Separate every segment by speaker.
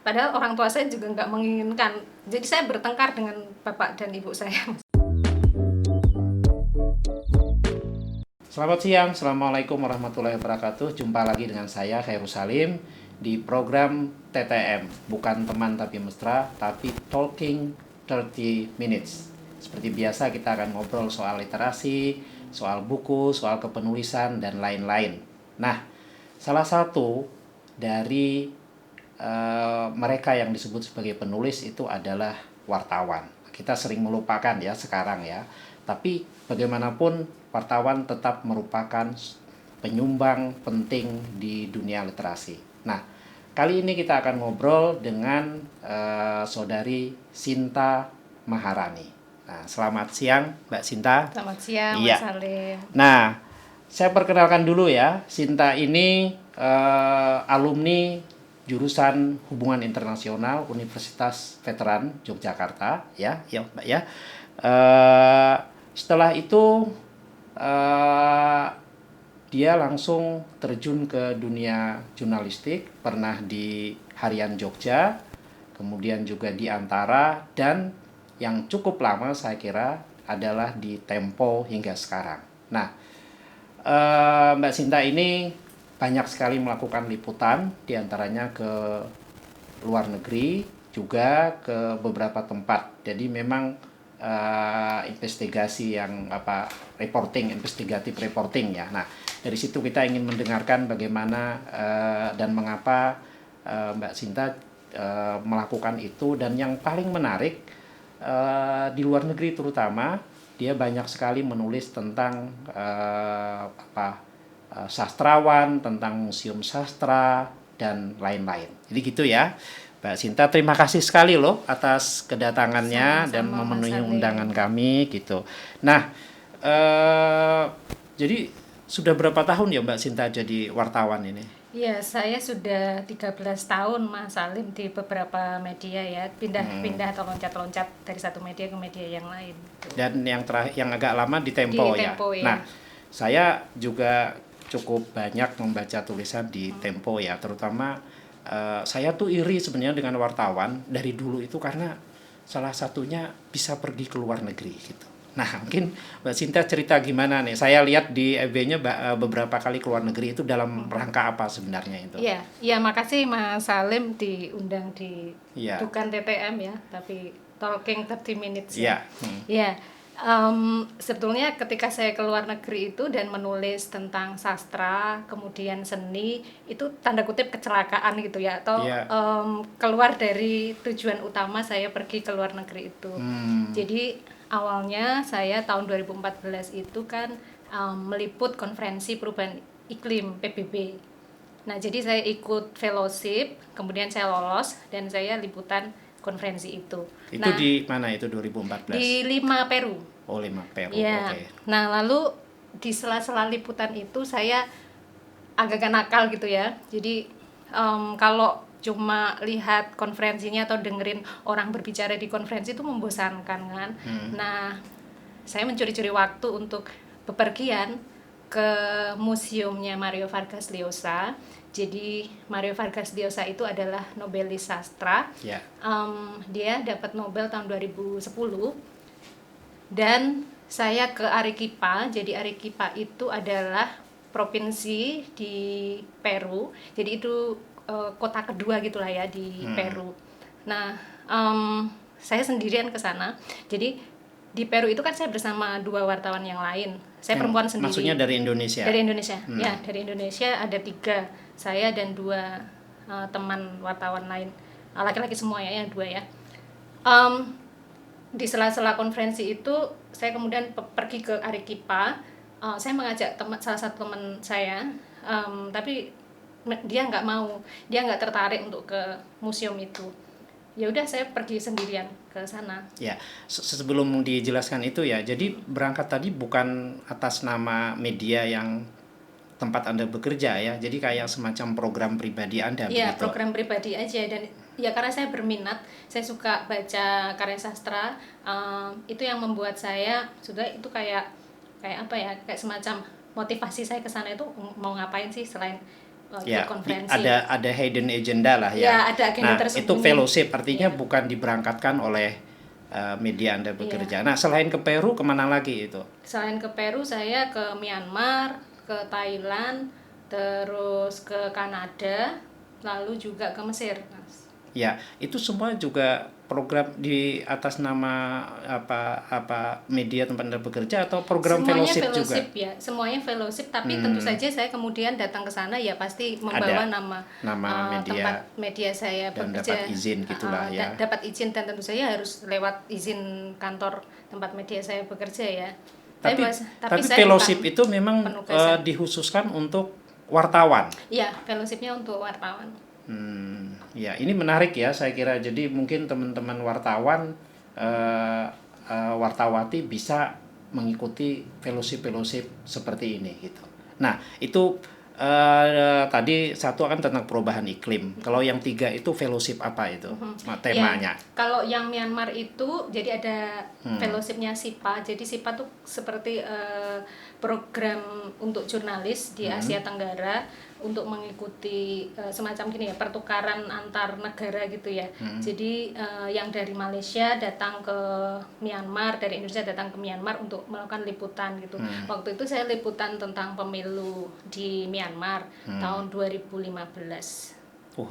Speaker 1: Padahal orang tua saya juga nggak menginginkan. Jadi saya bertengkar dengan bapak dan ibu saya.
Speaker 2: Selamat siang, Assalamualaikum warahmatullahi wabarakatuh. Jumpa lagi dengan saya, Khairul Salim, di program TTM. Bukan teman tapi mesra, tapi Talking 30 Minutes. Seperti biasa kita akan ngobrol soal literasi, soal buku, soal kepenulisan, dan lain-lain. Nah, salah satu dari mereka yang disebut sebagai penulis itu adalah wartawan. Kita sering melupakan ya sekarang ya. Tapi bagaimanapun wartawan tetap merupakan penyumbang penting di dunia literasi. Nah, kali ini kita akan ngobrol dengan saudari Sinta Maharani. Nah, selamat siang Mbak Sinta.
Speaker 1: Selamat siang,
Speaker 2: Iya.
Speaker 1: Mas Salim.
Speaker 2: Nah, saya perkenalkan dulu ya. Sinta ini alumni jurusan Hubungan Internasional Universitas Veteran Yogyakarta ya Mbak ya. Setelah itu dia langsung terjun ke dunia jurnalistik, pernah di Harian Jogja, kemudian juga di Antara, dan yang cukup lama saya kira adalah di Tempo hingga sekarang. Nah, Mbak Sinta ini banyak sekali melakukan liputan, diantaranya ke luar negeri, juga ke beberapa tempat. Jadi memang investigasi yang investigatif reporting ya. Nah, dari situ kita ingin mendengarkan bagaimana dan mengapa Mbak Sinta melakukan itu, dan yang paling menarik di luar negeri terutama dia banyak sekali menulis tentang sastrawan, tentang museum sastra, dan lain-lain. Jadi gitu ya, Mbak Sinta. Terima kasih sekali loh atas kedatangannya.
Speaker 1: Sama-sama,
Speaker 2: dan
Speaker 1: Mas
Speaker 2: memenuhi
Speaker 1: Salim.
Speaker 2: undangan kami gitu. Nah, jadi sudah berapa tahun ya Mbak Sinta jadi wartawan ini?
Speaker 1: Iya, saya sudah 13 tahun, Mas Salim, di beberapa media ya. Pindah-pindah atau loncat-loncat dari satu media ke media yang lain.
Speaker 2: Dan yang agak lama di Tempo
Speaker 1: Di
Speaker 2: ya.
Speaker 1: Tempo, ya.
Speaker 2: Nah, saya juga cukup banyak membaca tulisan di Tempo ya, terutama saya tuh iri sebenarnya dengan wartawan dari dulu itu, karena salah satunya bisa pergi ke luar negeri gitu. Nah, mungkin Mbak Sinta cerita gimana nih? Saya lihat di FB-nya beberapa kali ke luar negeri, itu dalam rangka apa sebenarnya itu?
Speaker 1: Iya, makasih Mas Salim diundang di
Speaker 2: Iya.
Speaker 1: bukan TTM ya, tapi Talking 30 Minutes
Speaker 2: Iya.
Speaker 1: ya. Iya. Sebetulnya ketika saya ke luar negeri itu dan menulis tentang sastra, kemudian seni, itu tanda kutip kecelakaan gitu ya, atau
Speaker 2: Iya.
Speaker 1: keluar dari tujuan utama saya pergi ke luar negeri itu. Jadi awalnya saya tahun 2014 itu kan meliput konferensi perubahan iklim PBB. Nah, jadi saya ikut fellowship, kemudian saya lolos dan saya liputan konferensi itu.
Speaker 2: Itu di mana itu 2014?
Speaker 1: Di Lima, Peru.
Speaker 2: Oh, Lima, Peru.
Speaker 1: Ya.
Speaker 2: Oke.
Speaker 1: Nah, lalu di sela-sela liputan itu saya agak nakal gitu ya. Jadi kalau cuma lihat konferensinya atau dengerin orang berbicara di konferensi itu membosankan kan. Nah, saya mencuri-curi waktu untuk bepergian ke museumnya Mario Vargas Llosa. Jadi Mario Vargas Llosa itu adalah nobelis sastra.
Speaker 2: Ya.
Speaker 1: Dia dapat Nobel tahun 2010. Dan saya ke Arequipa. Jadi Arequipa itu adalah provinsi di Peru. Jadi itu kota kedua gitulah ya di Peru. Nah, saya sendirian ke sana. Jadi di Peru itu kan saya bersama 2 wartawan yang lain. Saya perempuan sendiri.
Speaker 2: Maksudnya dari Indonesia?
Speaker 1: Dari Indonesia, ya, dari Indonesia ada 3, saya dan 2 teman wartawan lain, laki-laki semua ya, yang 2 ya. Di sela-sela konferensi itu saya kemudian pergi ke Arequipa. Saya mengajak salah satu teman saya, tapi dia nggak mau, dia nggak tertarik untuk ke museum itu. Ya udah, saya pergi sendirian ke sana.
Speaker 2: Ya, sebelum dijelaskan itu ya, jadi berangkat tadi bukan atas nama media yang tempat Anda bekerja ya, jadi kayak semacam program pribadi Anda begitu?
Speaker 1: Iya, program pribadi aja. Dan ya karena saya berminat, saya suka baca karya sastra, itu yang membuat saya sudah itu kayak apa ya, kayak semacam motivasi saya ke sana itu mau ngapain sih selain
Speaker 2: Ya,
Speaker 1: ikut konferensi.
Speaker 2: ada hidden agenda lah ya.
Speaker 1: Ya, ada agenda
Speaker 2: Nah,
Speaker 1: tersembunyi.
Speaker 2: itu fellowship artinya
Speaker 1: Ya.
Speaker 2: bukan diberangkatkan oleh media Anda bekerja.
Speaker 1: Iya.
Speaker 2: Nah, selain ke Peru kemana lagi itu?
Speaker 1: Selain ke Peru, saya ke Myanmar, ke Thailand, terus ke Kanada, lalu juga ke Mesir, Mas.
Speaker 2: Ya, itu semua juga program di atas nama apa media tempat Anda bekerja atau program
Speaker 1: Semuanya
Speaker 2: fellowship juga?
Speaker 1: ya, semuanya fellowship. Tapi tentu saja saya kemudian datang ke sana ya pasti
Speaker 2: Ada
Speaker 1: membawa
Speaker 2: nama media
Speaker 1: tempat media saya
Speaker 2: dan
Speaker 1: bekerja.
Speaker 2: dapat izin gitulah ya.
Speaker 1: Dapat izin, dan tentu saja harus lewat izin kantor tempat media saya bekerja ya.
Speaker 2: Tapi
Speaker 1: saya
Speaker 2: fellowship
Speaker 1: bukan
Speaker 2: itu memang
Speaker 1: penugasan.
Speaker 2: dikhususkan untuk wartawan.
Speaker 1: Iya, fellowshipnya untuk wartawan.
Speaker 2: Ya, ini menarik ya saya kira. Jadi mungkin teman-teman wartawan, wartawati bisa mengikuti fellowship seperti ini gitu. Nah, itu tadi satu akan tentang perubahan iklim. Kalau yang 3 itu fellowship apa itu temanya?
Speaker 1: Kalau yang Myanmar itu jadi ada fellowshipnya SIPA. Jadi SIPA tuh seperti program untuk jurnalis di Asia Tenggara untuk mengikuti semacam gini ya, pertukaran antar negara gitu ya. Jadi yang dari Malaysia datang ke Myanmar, dari Indonesia datang ke Myanmar untuk melakukan liputan gitu. Waktu itu saya liputan tentang pemilu di Myanmar tahun 2015.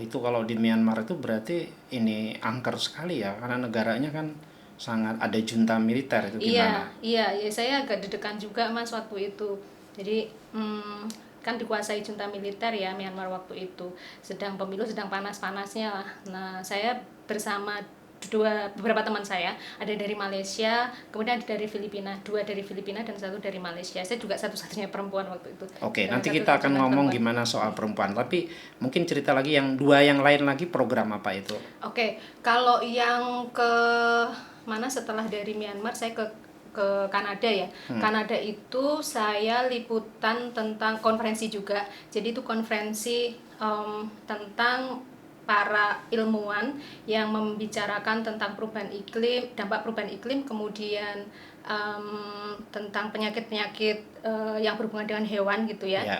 Speaker 2: Itu kalau di Myanmar itu berarti ini angker sekali ya, karena negaranya kan sangat ada junta militer itu gimana?
Speaker 1: Iya, saya agak deg-degan juga Mas waktu itu. Jadi kan dikuasai junta militer ya Myanmar waktu itu. Sedang pemilu sedang panas-panasnya lah. Nah, saya bersama beberapa teman saya, ada dari Malaysia, kemudian ada dari Filipina, 2 dari Filipina dan 1 dari Malaysia. Saya juga satu-satunya perempuan waktu itu.
Speaker 2: Oke, nanti kita akan ngomong gimana soal perempuan, tapi mungkin cerita lagi yang 2 yang lain lagi, program apa itu?
Speaker 1: Oke, kalau yang ke mana setelah dari Myanmar saya ke Kanada ya. Kanada itu saya liputan tentang konferensi juga. Jadi itu konferensi tentang para ilmuwan yang membicarakan tentang perubahan iklim, dampak perubahan iklim, kemudian tentang penyakit-penyakit yang berhubungan dengan hewan gitu ya.
Speaker 2: Ya.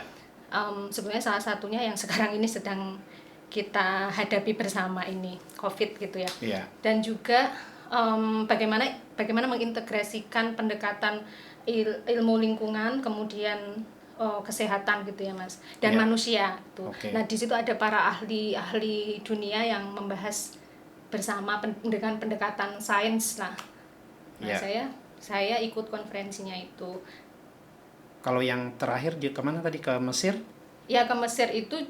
Speaker 1: Sebenarnya salah satunya yang sekarang ini sedang kita hadapi bersama ini, COVID gitu ya.
Speaker 2: Ya.
Speaker 1: Dan juga bagaimana mengintegrasikan pendekatan ilmu lingkungan, kemudian kesehatan gitu ya Mas, dan manusia itu. Nah di situ ada para ahli dunia yang membahas bersama dengan pendekatan sains lah. Nah saya ikut konferensinya itu.
Speaker 2: Kalau yang terakhir kemana tadi, ke Mesir?
Speaker 1: Ya ke Mesir itu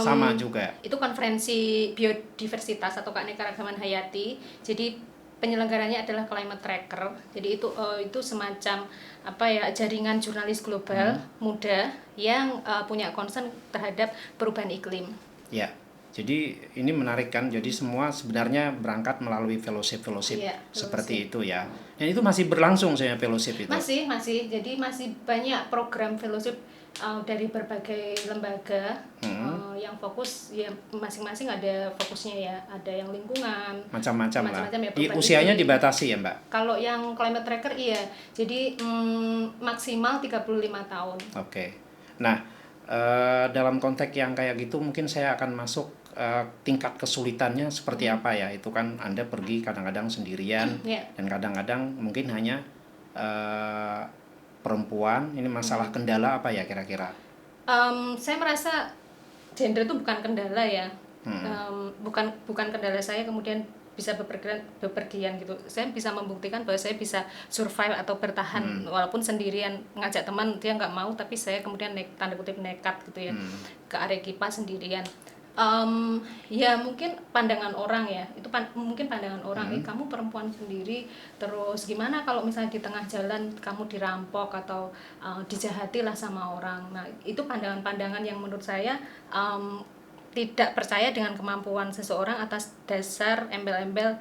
Speaker 2: sama juga.
Speaker 1: Itu konferensi biodiversitas atau keanekaragaman hayati. Jadi penyelenggaranya adalah Climate Tracker. Jadi itu semacam jaringan jurnalis global muda yang punya concern terhadap perubahan iklim.
Speaker 2: Ya. Jadi ini menarik kan. Jadi semua sebenarnya berangkat melalui fellowship seperti itu ya. Dan itu masih berlangsung saya fellowship itu.
Speaker 1: Masih. Jadi masih banyak program fellowship dari berbagai lembaga yang fokus ya, masing-masing ada fokusnya ya, ada yang lingkungan,
Speaker 2: macam-macam lah.
Speaker 1: Ya,
Speaker 2: usianya dibatasi ya Mbak?
Speaker 1: Kalau yang Climate Tracker iya, jadi maksimal 35 tahun.
Speaker 2: Oke. Nah, dalam konteks yang kayak gitu mungkin saya akan masuk tingkat kesulitannya seperti apa ya. Itu kan Anda pergi kadang-kadang sendirian dan kadang-kadang mungkin hanya perempuan. Ini masalah kendala apa ya kira-kira?
Speaker 1: Saya merasa gender itu bukan kendala ya. Bukan kendala saya kemudian bisa bepergian gitu. Saya bisa membuktikan bahwa saya bisa survive atau bertahan walaupun sendirian, ngajak teman dia nggak mau, tapi saya kemudian tanda kutip nekat gitu ya ke Arequipa sendirian. Ya mungkin pandangan orang ya, itu mungkin pandangan orang, kamu perempuan sendiri, terus gimana kalau misalnya di tengah jalan kamu dirampok atau dijahati lah sama orang. Nah itu pandangan-pandangan yang menurut saya tidak percaya dengan kemampuan seseorang atas dasar embel-embel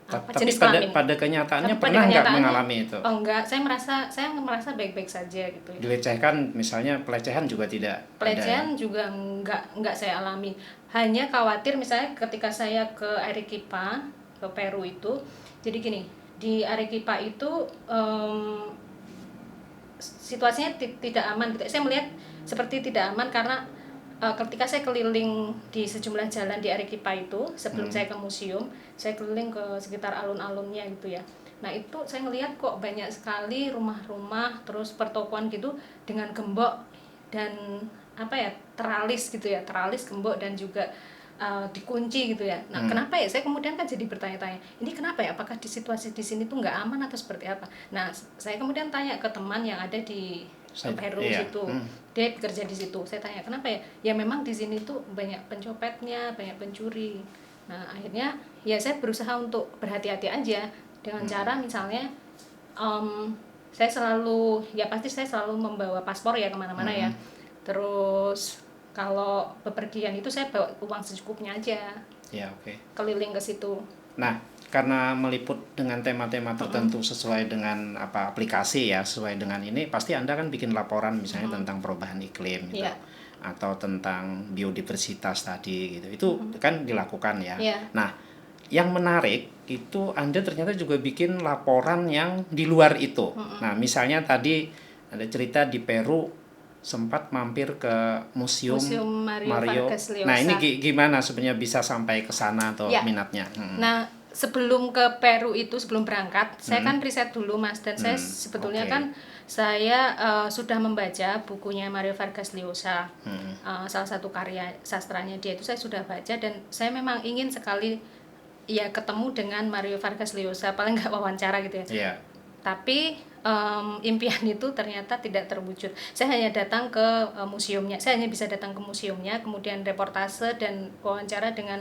Speaker 1: jenis kelamin.
Speaker 2: Pada kenyataannya pernah nggak mengalami itu?
Speaker 1: Oh enggak, saya merasa baik-baik saja gitu.
Speaker 2: Dilecehkan, misalnya pelecehan juga tidak?
Speaker 1: Pelecehan juga enggak saya alami. Hanya khawatir misalnya ketika saya ke Arequipa, ke Peru itu, jadi gini, di Arequipa itu situasinya tidak aman gitu. Saya melihat seperti tidak aman karena ketika saya keliling di sejumlah jalan di Arequipa itu sebelum saya ke museum, saya keliling ke sekitar alun-alunnya gitu ya. Nah itu saya ngelihat kok banyak sekali rumah-rumah terus pertokoan gitu dengan gembok dan apa ya, teralis gitu ya, teralis, gembok dan juga dikunci gitu ya. Nah kenapa ya, saya kemudian kan jadi bertanya-tanya, ini kenapa ya, apakah di situasi di sini tuh nggak aman atau seperti apa. Nah saya kemudian tanya ke teman yang ada di Peru situ, dia bekerja di situ. Saya tanya kenapa ya, ya memang di sini tuh banyak pencopetnya, banyak pencuri. Nah akhirnya ya saya berusaha untuk berhati-hati aja dengan cara misalnya saya selalu, ya pasti saya selalu membawa paspor ya kemana-mana ya. Terus kalau bepergian itu saya bawa uang secukupnya aja.
Speaker 2: Ya, oke.
Speaker 1: Keliling ke situ.
Speaker 2: Nah, karena meliput dengan tema-tema tertentu sesuai dengan aplikasi ya, sesuai dengan ini, pasti Anda kan bikin laporan misalnya tentang perubahan iklim gitu.
Speaker 1: Yeah.
Speaker 2: Atau tentang biodiversitas tadi gitu. Itu kan dilakukan ya.
Speaker 1: Yeah.
Speaker 2: Nah, yang menarik itu Anda ternyata juga bikin laporan yang di luar itu. Nah, misalnya tadi ada cerita di Peru sempat mampir ke museum Mario
Speaker 1: Vargas Llosa.
Speaker 2: Nah, ini gimana sebenarnya bisa sampai ke sana atau
Speaker 1: ya.
Speaker 2: minatnya?
Speaker 1: Nah, sebelum ke Peru itu, sebelum berangkat, saya kan riset dulu Mas, dan saya sebetulnya kan saya sudah membaca bukunya Mario Vargas Llosa. Salah satu karya sastranya dia itu saya sudah baca, dan saya memang ingin sekali ya ketemu dengan Mario Vargas Llosa, paling nggak wawancara gitu ya.
Speaker 2: Yeah.
Speaker 1: Tapi impian itu ternyata tidak terwujud. Saya hanya datang ke museumnya, saya hanya bisa datang ke museumnya, kemudian reportase dan wawancara dengan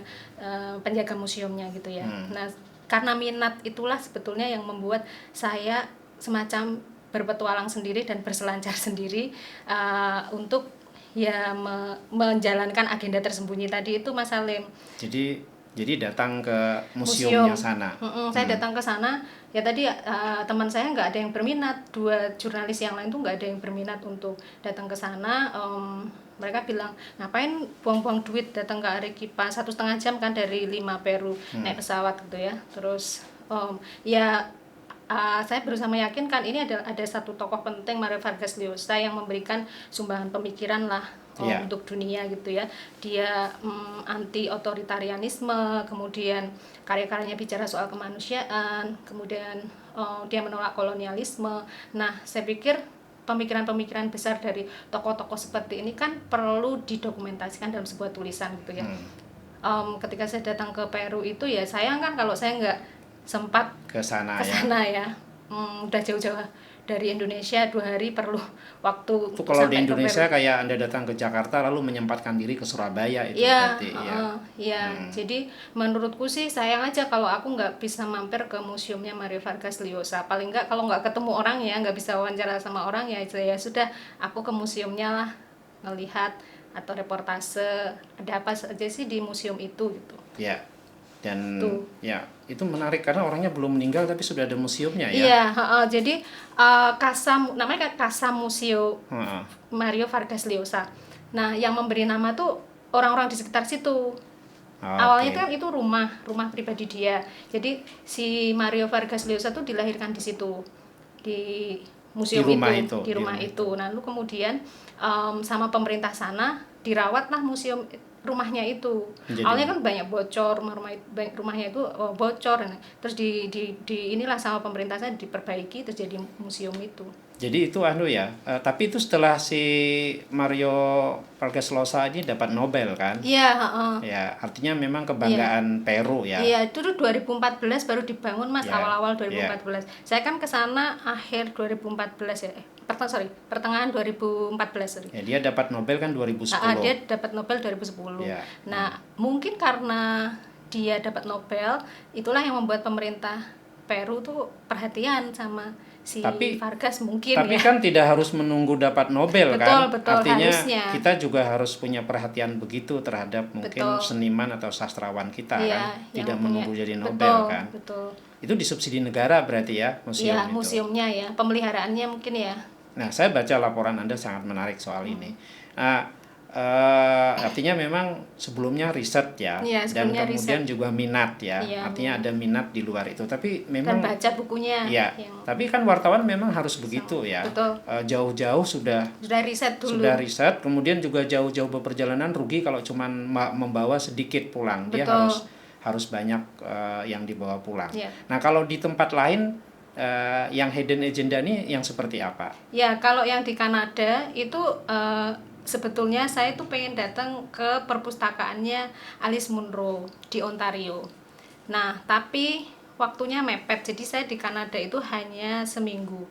Speaker 1: penjaga museumnya gitu ya. Nah, karena minat itulah sebetulnya yang membuat saya semacam berpetualang sendiri dan berselancar sendiri untuk ya menjalankan agenda tersembunyi tadi itu, Mas Salim.
Speaker 2: Jadi datang ke museumnya sana.
Speaker 1: Saya datang ke sana, ya tadi teman saya nggak ada yang berminat, 2 jurnalis yang lain tuh nggak ada yang berminat untuk datang ke sana. Mereka bilang, ngapain buang-buang duit datang ke Arequipa 1,5 jam kan dari Lima, Peru, naik pesawat gitu ya. Terus saya berusaha meyakinkan ini ada satu tokoh penting, Mario Vargas Llosa, yang memberikan sumbangan pemikiran lah untuk dunia gitu ya. Dia anti otoritarianisme, kemudian karya-karyanya bicara soal kemanusiaan, kemudian dia menolak kolonialisme. Nah, saya pikir pemikiran-pemikiran besar dari tokoh-tokoh seperti ini kan perlu didokumentasikan dalam sebuah tulisan gitu ya. Ketika saya datang ke Peru itu ya sayang kan kalau saya nggak sempat
Speaker 2: ke sana
Speaker 1: ya. Udah jauh-jauh dari Indonesia, 2 hari perlu waktu.
Speaker 2: Itu kalau di Indonesia kayak Anda datang ke Jakarta lalu menyempatkan diri ke Surabaya itu berarti ya.
Speaker 1: Jadi menurutku sih sayang aja kalau aku nggak bisa mampir ke museumnya Mario Vargas Llosa. Paling nggak kalau nggak ketemu orang ya, nggak bisa wawancara sama orang ya sudah, aku ke museumnya lah, ngelihat atau reportase ada apa saja sih di museum itu gitu.
Speaker 2: Ya. Dan ya itu menarik karena orangnya belum meninggal tapi sudah ada museumnya ya.
Speaker 1: Iya, jadi namanya Casa Museo Mario Vargas Llosa. Nah, yang memberi nama tuh orang-orang di sekitar situ. Awalnya kan itu rumah pribadi dia. Jadi si Mario Vargas Llosa tuh dilahirkan di situ, di museum di rumah itu. Nah, lalu kemudian sama pemerintah sana dirawatlah museum rumahnya itu. Awalnya kan banyak bocor, rumahnya itu bocor, terus di inilah sama pemerintah saya diperbaiki terus jadi museum itu.
Speaker 2: Jadi itu tapi itu setelah si Mario Vargas Llosa ini dapat Nobel kan?
Speaker 1: Iya,
Speaker 2: Ya, artinya memang kebanggaan Peru ya.
Speaker 1: Iya, itu 2014 baru dibangun Mas, awal-awal 2014. Saya kan ke sana akhir 2014 ya. Pertengahan 2014.
Speaker 2: Ya, dia dapat Nobel kan 2010.
Speaker 1: Dia dapat Nobel 2010.
Speaker 2: Ya.
Speaker 1: Nah, mungkin karena dia dapat Nobel, itulah yang membuat pemerintah Peru tuh perhatian sama si Vargas mungkin.
Speaker 2: Tapi kan tidak harus menunggu dapat Nobel kan?
Speaker 1: Betul,
Speaker 2: artinya
Speaker 1: harusnya.
Speaker 2: Kita juga harus punya perhatian begitu terhadap mungkin seniman atau sastrawan kita kan? Tidak menunggu jadi Nobel kan?
Speaker 1: Betul.
Speaker 2: Itu disubsidi negara berarti ya museum itu?
Speaker 1: Museumnya ya, pemeliharaannya mungkin ya.
Speaker 2: Nah, saya baca laporan Anda sangat menarik soal ini. artinya memang sebelumnya riset ya,
Speaker 1: Iya,
Speaker 2: dan
Speaker 1: sebelumnya
Speaker 2: kemudian
Speaker 1: riset.
Speaker 2: juga minat ya,
Speaker 1: Iya,
Speaker 2: artinya ada minat di luar itu. Tapi
Speaker 1: dan
Speaker 2: memang
Speaker 1: baca bukunya
Speaker 2: ya,
Speaker 1: yang
Speaker 2: tapi kan wartawan memang harus begitu ya.
Speaker 1: betul.
Speaker 2: Jauh-jauh sudah
Speaker 1: Riset dulu.
Speaker 2: riset, kemudian juga jauh-jauh berperjalanan, rugi kalau cuman membawa sedikit pulang. Dia
Speaker 1: Betul.
Speaker 2: harus banyak yang dibawa pulang.
Speaker 1: Iya.
Speaker 2: Nah, kalau di tempat lain yang hidden agenda ini yang seperti apa?
Speaker 1: Ya, kalau yang di Kanada itu sebetulnya saya tuh pengen datang ke perpustakaannya Alice Munro di Ontario. Nah, tapi waktunya mepet, jadi saya di Kanada itu hanya seminggu.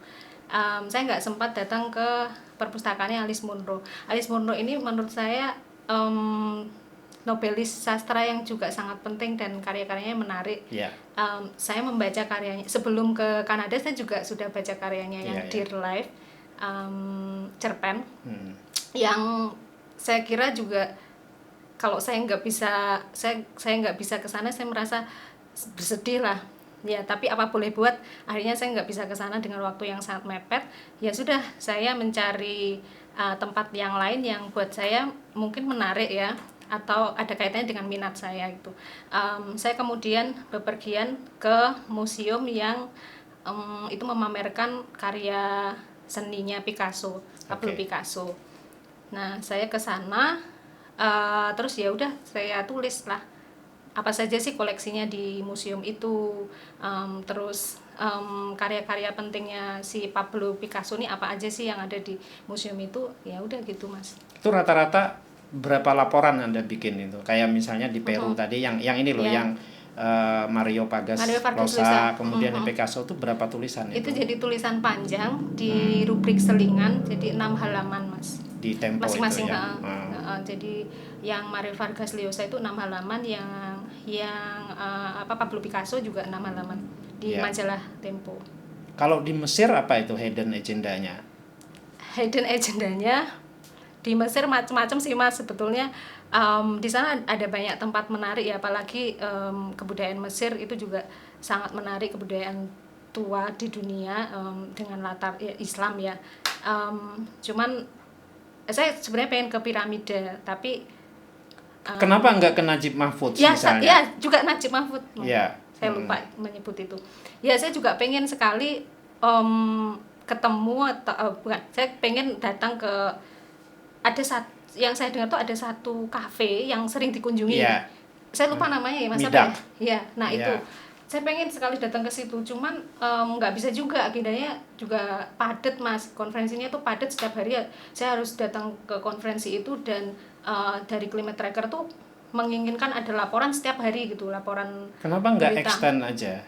Speaker 1: Saya nggak sempat datang ke perpustakaannya Alice Munro. Alice Munro ini menurut saya nobelis sastra yang juga sangat penting dan karya-karyanya menarik.
Speaker 2: Ya.
Speaker 1: Saya membaca karyanya sebelum ke Kanada, saya juga sudah baca karyanya yang Dear Life, cerpen, yang saya kira juga kalau saya nggak bisa ke sana, saya merasa bersedih lah ya, tapi apa boleh buat, akhirnya saya nggak bisa ke sana dengan waktu yang sangat mepet. Ya sudah, saya mencari tempat yang lain yang buat saya mungkin menarik ya, atau ada kaitannya dengan minat saya gitu. Saya kemudian bepergian ke museum yang itu memamerkan karya seninya Picasso, Pablo Picasso. Nah, saya ke sana, terus ya udah saya tulis lah apa saja sih koleksinya di museum itu, terus karya-karya pentingnya si Pablo Picasso ini apa aja sih yang ada di museum itu. Ya udah gitu, Mas.
Speaker 2: Itu rata-rata berapa laporan Anda bikin itu? Kayak misalnya di Peru tadi yang ini loh, yang Mario Vargas Llosa, kemudian Picasso itu berapa tulisan itu?
Speaker 1: Itu jadi tulisan panjang di rubrik selingan, jadi 6 halaman, Mas.
Speaker 2: Di Tempo
Speaker 1: masing-masing
Speaker 2: itu ya.
Speaker 1: Jadi yang Mario Vargas Llosa itu 6 halaman, yang Pablo Picasso juga 6 halaman di majalah Tempo.
Speaker 2: Kalau di Mesir apa itu hidden agendanya?
Speaker 1: Hidden agendanya di Mesir macam-macam sih, Mas, sebetulnya. Di sana ada banyak tempat menarik ya, apalagi kebudayaan Mesir itu juga sangat menarik, kebudayaan tua di dunia dengan latar Islam ya. Cuman saya sebenarnya pengen ke piramida, tapi
Speaker 2: kenapa nggak ke Najib Mahfud misalnya?
Speaker 1: Ya, juga Najib Mahfud.
Speaker 2: Ya.
Speaker 1: Saya lupa menyebut itu. Ya, saya juga pengen sekali ketemu atau bukan, saya pengen datang ke yang saya dengar tuh ada satu kafe yang sering dikunjungi.
Speaker 2: Yeah.
Speaker 1: Saya lupa namanya ya, Mas.
Speaker 2: Midak.
Speaker 1: Ya, nah itu. Saya pengen sekali datang ke situ, cuman nggak bisa juga, agendanya juga padat, Mas. Konferensinya tuh padat setiap hari ya. Saya harus datang ke konferensi itu, dan dari Climate Tracker tuh menginginkan ada laporan setiap hari gitu, laporan.
Speaker 2: Kenapa nggak extend aja?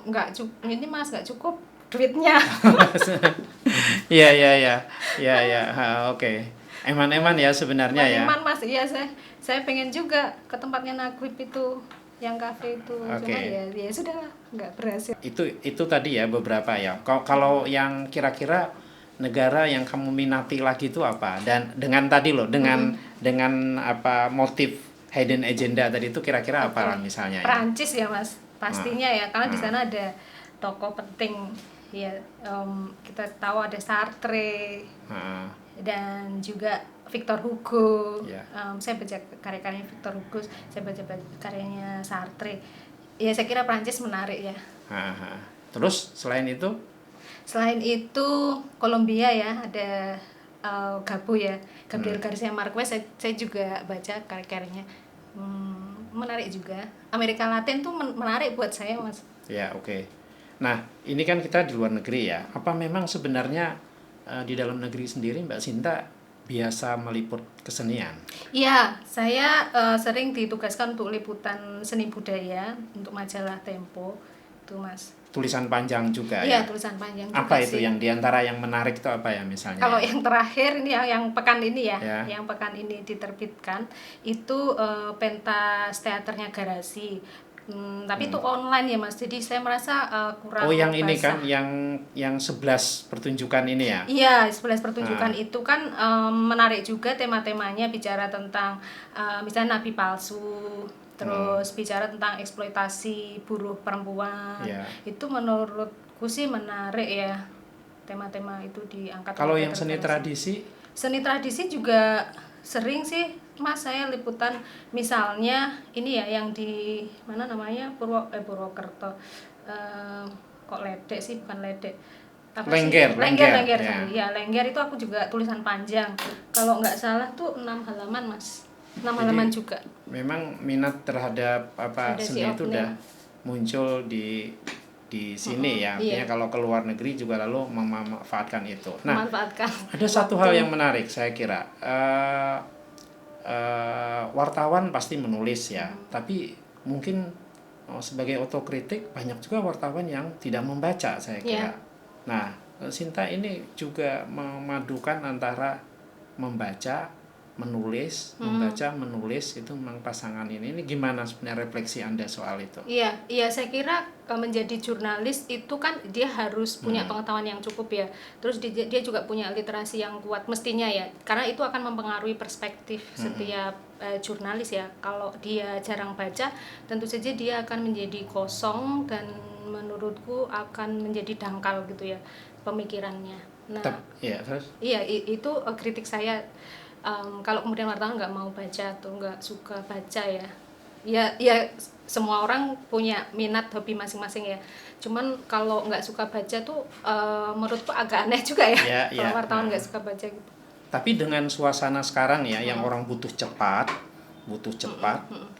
Speaker 1: Nggak cukup ini, Mas, nggak cukup duitnya.
Speaker 2: Iya. Oke. Eman-eman ya sebenarnya ya.
Speaker 1: Eman, Mas. Iya, saya pengen juga ke tempatnya Naguib itu, yang kafe itu. Cuma ya sudah nggak berhasil.
Speaker 2: Itu tadi ya beberapa ya. Kalau yang kira-kira negara yang kamu minati lagi itu apa? Dan dengan tadi loh, dengan apa motif hidden agenda tadi itu kira-kira apa misalnya?
Speaker 1: Prancis ya, Mas. Pastinya ya, karena di sana ada tokoh penting ya. Kita tahu ada Sartre. Dan juga Victor Hugo. Saya baca karya-karyanya Victor Hugo, saya baca karyanya Sartre. Ya, saya kira Prancis menarik ya.
Speaker 2: Terus selain itu?
Speaker 1: Selain itu Kolombia ya, ada Gabriel Garcia Marquez. Saya juga baca karya-karyanya, menarik juga. Amerika Latin tuh menarik buat saya, Mas.
Speaker 2: Ya, oke. Nah, ini kan kita di luar negeri ya. Apa memang sebenarnya di dalam negeri sendiri Mbak Sinta biasa meliput kesenian? Iya,
Speaker 1: saya sering ditugaskan untuk liputan seni budaya untuk majalah Tempo itu, Mas.
Speaker 2: Tulisan panjang juga ya?
Speaker 1: Iya, tulisan panjang juga.
Speaker 2: Apa itu yang diantara yang menarik itu apa ya misalnya?
Speaker 1: Kalau yang terakhir ini yang pekan ini ya, yang pekan ini diterbitkan itu pentas teaternya Garasi. Tapi itu online ya, Mas, jadi saya merasa kurang.
Speaker 2: Oh, yang ini kan yang 11 pertunjukan ini ya?
Speaker 1: Iya, 11 pertunjukan itu kan menarik juga, tema-temanya bicara tentang misalnya nabi palsu, terus bicara tentang eksploitasi buruh perempuan. Itu menurutku sih menarik ya, tema-tema itu diangkat.
Speaker 2: Kalau yang seni tradisi?
Speaker 1: Seni tradisi juga sering sih Mas saya liputan, misalnya ini ya yang di mana namanya Purwokerto. Eh, kok ledek sih, bukan ledek. Apa sih? Lengger
Speaker 2: ya.
Speaker 1: sorry. Ya, Lengger itu aku juga tulisan panjang. Kalau nggak salah tuh 6 halaman, Mas. 6 halaman
Speaker 2: Jadi
Speaker 1: juga.
Speaker 2: memang minat terhadap apa
Speaker 1: Ada si
Speaker 2: seni itu udah
Speaker 1: opening.
Speaker 2: muncul di sini ya. Artinya
Speaker 1: Iya,
Speaker 2: kalau ke luar negeri juga lalu memanfaatkan itu. Nah,
Speaker 1: memanfaatkan
Speaker 2: ada satu hal
Speaker 1: waktu.
Speaker 2: yang menarik saya kira. Wartawan pasti menulis ya, tapi mungkin sebagai otokritik banyak juga wartawan yang tidak membaca saya
Speaker 1: Iya.
Speaker 2: kira. Nah, Sinta ini juga memadukan antara membaca, membaca, menulis itu memang pasangan ini gimana sebenarnya refleksi Anda soal itu?
Speaker 1: Iya, iya saya kira menjadi jurnalis itu kan dia harus punya pengetahuan yang cukup ya. Terus dia juga punya literasi yang kuat mestinya ya. Karena itu akan mempengaruhi perspektif setiap jurnalis ya. Kalau dia jarang baca, tentu saja dia akan menjadi kosong dan menurutku akan menjadi dangkal gitu ya pemikirannya. Nah,
Speaker 2: Ya, terus?
Speaker 1: iya itu kritik saya. Kalau kemudian wartawan nggak mau baca atau nggak suka baca ya, ya semua orang punya minat hobi masing-masing ya. Cuman kalau nggak suka baca tuh menurutku agak aneh juga ya,
Speaker 2: Ya,
Speaker 1: kalau
Speaker 2: ya.
Speaker 1: wartawan nggak suka baca gitu.
Speaker 2: Tapi dengan suasana sekarang ya, yang orang butuh cepat,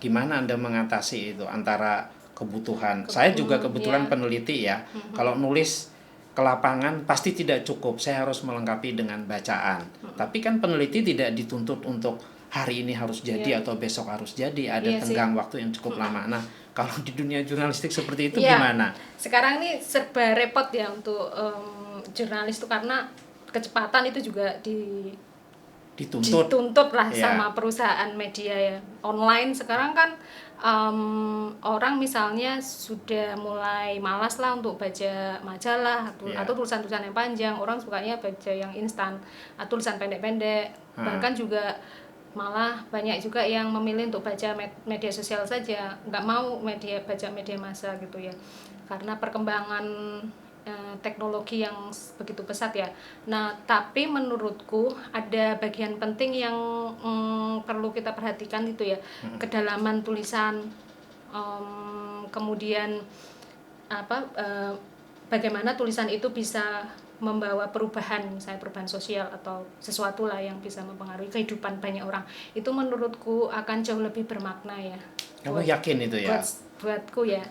Speaker 2: gimana Anda mengatasi itu antara kebutuhan? Saya juga kebetulan
Speaker 1: Ya.
Speaker 2: peneliti ya. Kalau nulis ke lapangan pasti tidak cukup. Saya harus melengkapi dengan bacaan. Tapi kan peneliti tidak dituntut untuk hari ini harus jadi atau besok harus jadi. Ada
Speaker 1: Iya sih.
Speaker 2: tenggang waktu yang cukup lama. Nah, kalau di dunia jurnalistik seperti itu
Speaker 1: Iya.
Speaker 2: gimana?
Speaker 1: Sekarang ini serba repot ya untuk jurnalis tuh, karena kecepatan itu juga dituntut lah
Speaker 2: Ya.
Speaker 1: sama perusahaan media ya. Online sekarang kan orang misalnya sudah mulai malas lah untuk baca majalah atau tulisan-tulisan yang panjang. Orang sukanya baca yang instan atau tulisan pendek-pendek. Bahkan juga malah banyak juga yang memilih untuk baca media sosial saja, nggak mau baca media massa gitu ya, karena perkembangan teknologi yang begitu pesat ya. Nah, tapi menurutku ada bagian penting yang perlu kita perhatikan itu ya, kedalaman tulisan, kemudian bagaimana tulisan itu bisa membawa perubahan, misalnya perubahan sosial atau sesuatu lah yang bisa mempengaruhi kehidupan banyak orang. Itu menurutku akan jauh lebih bermakna ya.
Speaker 2: Kamu yakin itu ya?
Speaker 1: Buatku ya.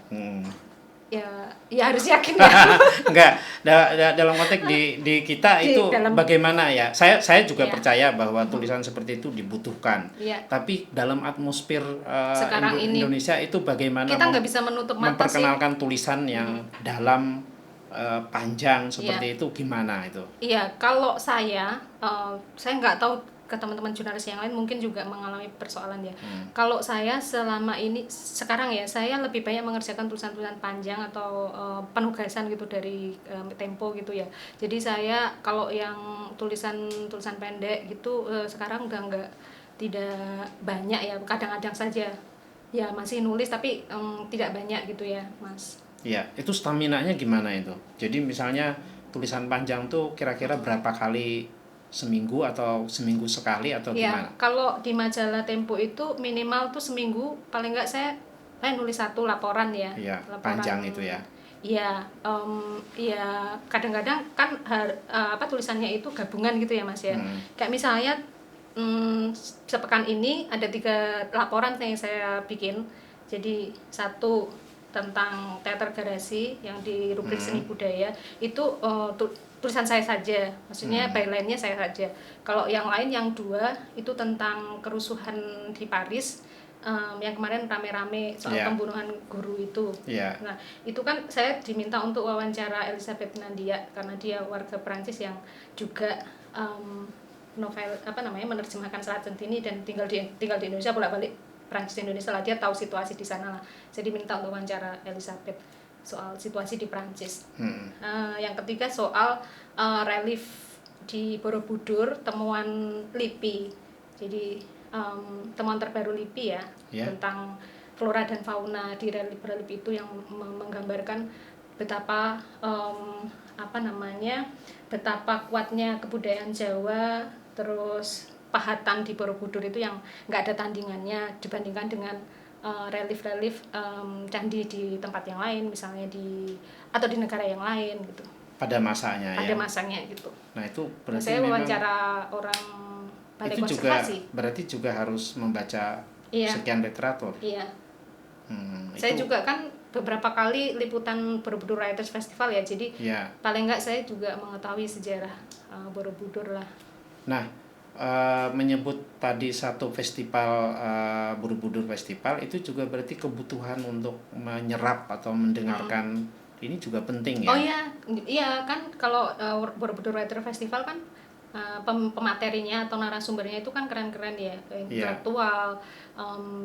Speaker 1: Ya harus yakin ya.
Speaker 2: Enggak, dalam konteks di kita itu bagaimana ya? Saya juga percaya bahwa tulisan seperti itu dibutuhkan. Tapi dalam atmosfer
Speaker 1: sekarang
Speaker 2: Indonesia itu bagaimana
Speaker 1: kita nggak bisa menutup mata
Speaker 2: memperkenalkan tulisan yang dalam, panjang seperti itu gimana itu?
Speaker 1: Iya, kalau saya nggak tahu ke teman-teman jurnalis yang lain mungkin juga mengalami persoalan ya. Kalau saya selama ini sekarang ya, saya lebih banyak mengerjakan tulisan-tulisan panjang atau penugasan gitu dari Tempo gitu ya. Jadi saya kalau yang tulisan pendek gitu sekarang udah tidak banyak ya, kadang-kadang saja. Ya masih nulis tapi tidak banyak gitu ya, Mas.
Speaker 2: Iya, itu staminanya gimana itu? Jadi misalnya tulisan panjang tuh kira-kira berapa kali seminggu atau seminggu sekali atau gimana?
Speaker 1: Kalau di majalah Tempo itu minimal tuh seminggu paling nggak saya nulis satu laporan ya.
Speaker 2: Iya,
Speaker 1: laporan,
Speaker 2: panjang itu ya.
Speaker 1: Iya, ya kadang-kadang kan tulisannya itu gabungan gitu ya Mas ya. Kayak misalnya sepekan ini ada 3 laporan yang saya bikin. Jadi satu tentang teater garasi yang di rubrik seni budaya itu tulisan saya saja, maksudnya byline-nya saya saja. Kalau yang lain yang 2 itu tentang kerusuhan di Paris, yang kemarin rame-rame soal pembunuhan guru itu. Nah itu kan saya diminta untuk wawancara Elisabeth Nandia karena dia warga Perancis yang juga menerjemahkan Selat Centini dan tinggal di Indonesia, bolak-balik Prancis Indonesia lah, dia tahu situasi di sana lah. Jadi minta untuk wawancara Elisabeth soal situasi di Prancis. Yang ketiga soal relief di Borobudur, temuan LIPI. Jadi temuan terbaru LIPI ya, tentang flora dan fauna di relief itu yang menggambarkan betapa betapa kuatnya kebudayaan Jawa, terus pahatan di Borobudur itu yang nggak ada tandingannya dibandingkan dengan relief candi di tempat yang lain, misalnya atau di negara yang lain gitu.
Speaker 2: Pada masanya
Speaker 1: pada masanya gitu.
Speaker 2: Nah itu berarti
Speaker 1: saya wawancara orang balai
Speaker 2: itu
Speaker 1: konservasi.
Speaker 2: Berarti juga harus membaca sekian literatur.
Speaker 1: Iya. Saya juga kan beberapa kali liputan Borobudur Writers Festival ya, jadi paling enggak saya juga mengetahui sejarah Borobudur lah.
Speaker 2: Nah, menyebut tadi satu festival Borobudur Festival itu juga berarti kebutuhan untuk menyerap atau mendengarkan ini juga penting ya.
Speaker 1: Oh iya kan kalau Borobudur Writers Festival kan pematerinya atau narasumbernya itu kan keren-keren ya, intelektual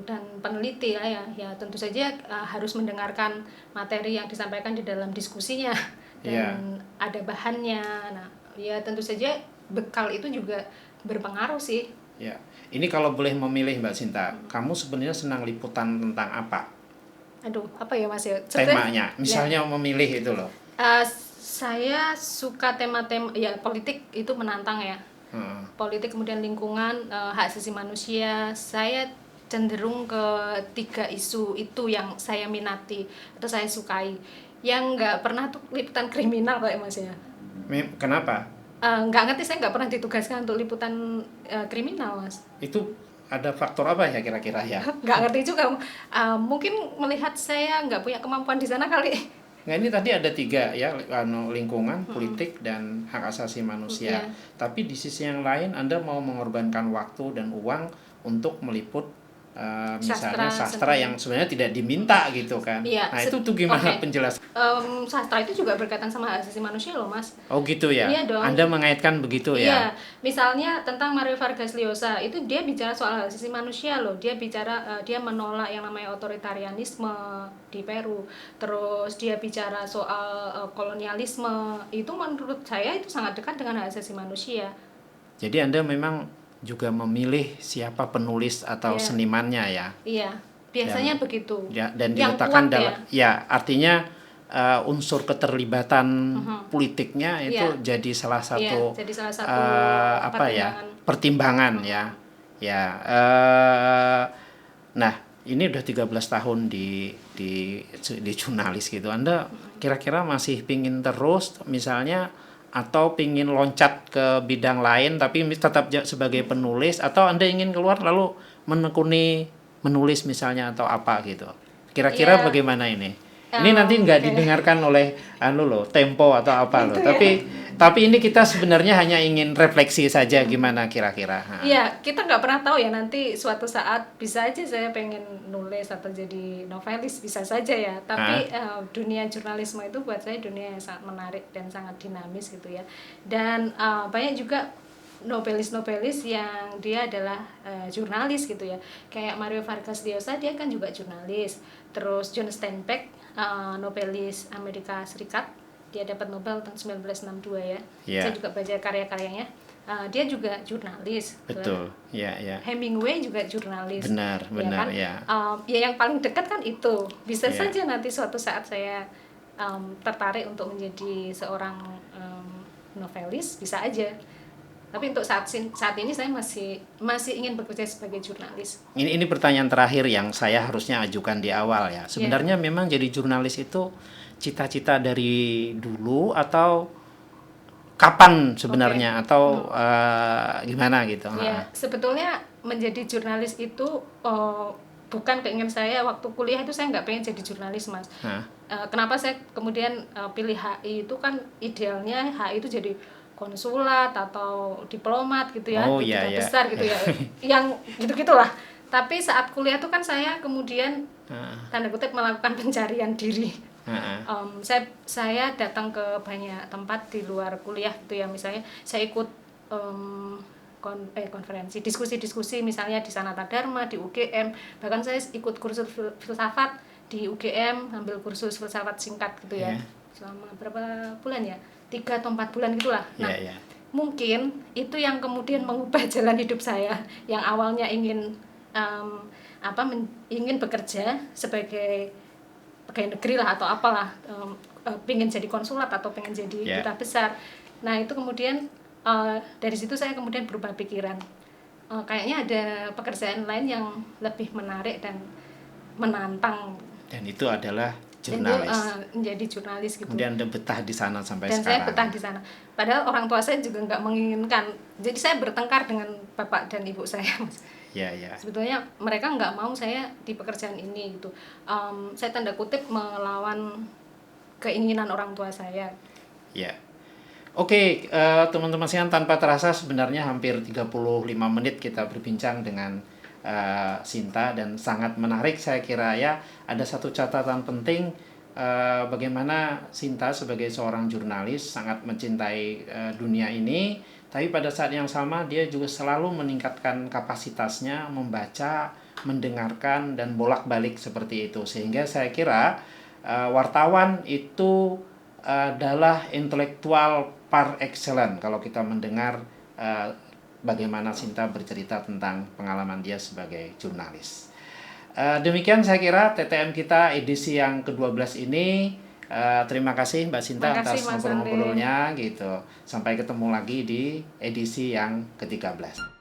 Speaker 1: dan peneliti ya tentu saja harus mendengarkan materi yang disampaikan di dalam diskusinya dan ada bahannya. Nah ya tentu saja bekal itu juga berpengaruh sih.
Speaker 2: Ya, ini kalau boleh memilih Mbak Sinta, kamu sebenarnya senang liputan tentang apa?
Speaker 1: Aduh, apa ya Mas ya?
Speaker 2: Temanya, misalnya memilih itu loh.
Speaker 1: Saya suka tema-tema ya politik itu menantang ya. Politik, kemudian lingkungan, hak asasi manusia. Saya cenderung ke 3 isu itu yang saya minati atau saya sukai. Yang nggak pernah tuh liputan kriminal kayak Mas ya.
Speaker 2: Kenapa?
Speaker 1: Nggak ngerti, saya nggak pernah ditugaskan untuk liputan kriminal Mas.
Speaker 2: Itu ada faktor apa ya kira-kira ya?
Speaker 1: Nggak ngerti juga. Mungkin melihat saya nggak punya kemampuan di sana kali.
Speaker 2: Nah ini tadi ada 3 ya, lingkungan, politik, dan hak asasi manusia. Tapi di sisi yang lain Anda mau mengorbankan waktu dan uang untuk meliput misalnya sastra yang sebenarnya tidak diminta gitu kan. Nah itu tuh gimana penjelasan?
Speaker 1: Sastra itu juga berkaitan sama hak asasi manusia loh Mas.
Speaker 2: Oh gitu ya?
Speaker 1: Iya dong.
Speaker 2: Anda mengaitkan begitu ya?
Speaker 1: Iya, misalnya tentang Mario Vargas Llosa itu dia bicara soal hak asasi manusia loh. Dia bicara dia menolak yang namanya otoritarianisme di Peru. Terus dia bicara soal kolonialisme. Itu menurut saya itu sangat dekat dengan hak asasi manusia.
Speaker 2: Jadi Anda memang juga memilih siapa penulis atau senimannya ya?
Speaker 1: Iya, biasanya begitu.
Speaker 2: Ya, dan diletakkan dalam artinya unsur keterlibatan politiknya itu jadi salah satu, pertimbangan ya. Nah, ini udah 13 tahun di jurnalis gitu. Anda kira-kira masih pingin terus misalnya, atau pingin loncat ke bidang lain tapi tetap sebagai penulis, atau Anda ingin keluar lalu menekuni menulis misalnya atau apa gitu? Kira-kira bagaimana ini? Ini nanti nggak didengarkan oleh Tempo atau apa loh. Tapi ini kita sebenarnya hanya ingin refleksi saja gimana kira-kira.
Speaker 1: Iya, kita nggak pernah tahu ya, nanti suatu saat bisa aja saya pengen nulis atau jadi novelis, bisa saja ya. Tapi dunia jurnalisme itu buat saya dunia yang sangat menarik dan sangat dinamis gitu ya. Dan banyak juga novelis-novelis yang dia adalah jurnalis gitu ya. Kayak Mario Vargas Llosa, dia kan juga jurnalis. Terus John Steinbeck, novelis Amerika Serikat, dia dapat Nobel tahun 1962 ya. Saya juga baca karya-karyanya. Dia juga jurnalis.
Speaker 2: Betul. Ya.
Speaker 1: Hemingway juga jurnalis.
Speaker 2: Benar.
Speaker 1: Ya yang paling dekat kan itu. Bisa saja nanti suatu saat saya tertarik untuk menjadi seorang novelis, bisa aja. Tapi untuk saat ini saya masih ingin bekerja sebagai jurnalis.
Speaker 2: Ini pertanyaan terakhir yang saya harusnya ajukan di awal ya. Sebenarnya memang jadi jurnalis itu cita-cita dari dulu atau kapan sebenarnya, atau gimana gitu?
Speaker 1: Ya, sebetulnya menjadi jurnalis itu bukan keinginan saya. Waktu kuliah itu saya nggak pengen jadi jurnalis Mas. Kenapa saya kemudian pilih HI? Itu kan idealnya HI itu jadi konsulat atau diplomat gitu ya, besar gitu ya, yang gitu-gitulah. Tapi saat kuliah tuh kan saya kemudian tanda kutip melakukan pencarian diri. Saya datang ke banyak tempat di luar kuliah gitu ya, misalnya saya ikut konferensi, diskusi-diskusi misalnya di Sanata Dharma, di UGM, bahkan saya ikut kursus filsafat di UGM, ambil kursus filsafat singkat gitu ya, selama berapa bulan ya? 3 atau 4 bulan gitulah. Nah, mungkin itu yang kemudian mengubah jalan hidup saya yang awalnya ingin ingin bekerja sebagai pegawai negeri lah atau apalah, pengen jadi konsulat atau pengen jadi duta besar. Nah, itu kemudian Dari situ saya kemudian berubah pikiran. Kayaknya ada pekerjaan lain yang lebih menarik dan menantang.
Speaker 2: Dan itu adalah
Speaker 1: Dan itu
Speaker 2: jurnalis.
Speaker 1: menjadi jurnalis gitu.
Speaker 2: Kemudian Anda betah di sana sampai
Speaker 1: Dan
Speaker 2: sekarang.
Speaker 1: saya betah di sana. Padahal orang tua saya juga nggak menginginkan. Jadi saya bertengkar dengan bapak dan ibu saya, Mas.
Speaker 2: Ya, ya.
Speaker 1: Sebetulnya mereka nggak mau saya di pekerjaan ini gitu. Saya tanda kutip melawan keinginan orang tua saya.
Speaker 2: Ya. Oke, teman-teman sekalian, tanpa terasa sebenarnya hampir 35 menit kita berbincang dengan Sinta, dan sangat menarik saya kira ya. Ada satu catatan penting, bagaimana Sinta sebagai seorang jurnalis sangat mencintai dunia ini, tapi pada saat yang sama dia juga selalu meningkatkan kapasitasnya membaca, mendengarkan, dan bolak-balik seperti itu. Sehingga saya kira wartawan itu adalah intelektual par excellence kalau kita mendengar bagaimana Sinta bercerita tentang pengalaman dia sebagai jurnalis. Demikian saya kira TTM kita edisi yang ke-12 ini. Terima kasih Mbak Sinta atas ngobrol-ngobrolnya gitu. Sampai ketemu lagi di edisi yang ke-13.